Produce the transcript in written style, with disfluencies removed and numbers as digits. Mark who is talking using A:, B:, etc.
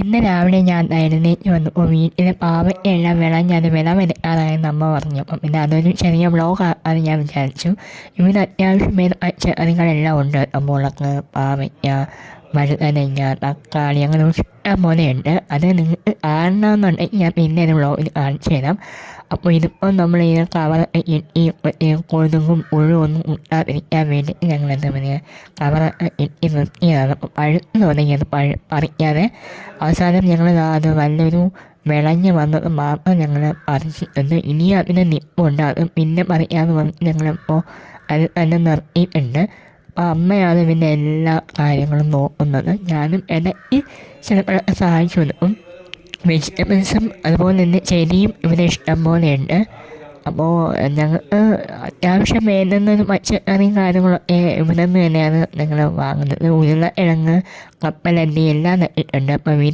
A: ഇന്ന് രാവിലെ ഞാൻ എഴുന്നേറ്റ് വന്നപ്പോൾ വീട്ടിലെ പാവയ്ക്കെല്ലാം വിളഞ്ഞത് വിളവെടുക്കാറായെന്ന് അമ്മ പറഞ്ഞു. അപ്പം പിന്നെ അതൊരു ചെറിയ വ്ളോഗ് അത് ഞാൻ വിചാരിച്ചു. ഇവിടെ അത്യാവശ്യം പച്ചക്കറികളെല്ലാം ഉണ്ട്. മുളക്, പാവയ്ക്ക, വഴുതനങ്ങ, തക്കാളി അങ്ങനെ ഇഷ്ടം പോലെയുണ്ട്. അത് നിങ്ങൾക്ക് കാണണമെന്നുണ്ടെങ്കിൽ ഞാൻ പിന്നെ ഒരു വ്ളോഗിൽ കാണിച്ചു തരാം. അപ്പോൾ ഇതിപ്പോൾ നമ്മൾ ഈ കവറൊക്കെ കെട്ടി കൊതുകും പുഴുവൊന്നും മുട്ടാതിരിക്കാൻ വേണ്ടി ഞങ്ങൾ എന്താ പറയുക കവറൊക്കെ കെട്ടി നിർത്തിയതാണ്. അപ്പോൾ പഴുത്ത് തുടങ്ങിയത് പറിക്കാതെ അവസാനം ഞങ്ങൾ അത് നല്ലൊരു വിളഞ്ഞ് വന്നത് മാത്രം ഞങ്ങൾ പറിച്ചിട്ടുണ്ട്. ഇനിയും അതിന് നിപ്പുണ്ട്. അത് പിന്നെ പറിക്കാമെന്ന് പറഞ്ഞ് ഞങ്ങളിപ്പോൾ അത് തന്നെ നിർത്തിയിട്ടുണ്ട്. അപ്പോൾ അമ്മയാണ് ഇതിൻ്റെ എല്ലാ കാര്യങ്ങളും നോക്കുന്നത്. ഞാനും ഇടയ്ക്ക് ചിലപ്പോഴൊക്കെ സഹായിച്ചു കൊടുക്കും. വെജിറ്റബിൾസും അതുപോലെ തന്നെ ചെടിയും ഇവിടെ ഇഷ്ടം പോലെയുണ്ട്. അപ്പോൾ ഞങ്ങൾക്ക് അത്യാവശ്യം വേണ്ടുന്നൊരു പച്ചക്കറിയും കാര്യങ്ങളൊക്കെ ഇവിടെ നിന്ന് തന്നെയാണ് ഞങ്ങൾ വാങ്ങുന്നത്. ഉരുളക്കിഴങ്ങ്, കപ്പലണ്ടി എല്ലാം നട്ടിട്ടുണ്ട്. അപ്പോൾ വീട്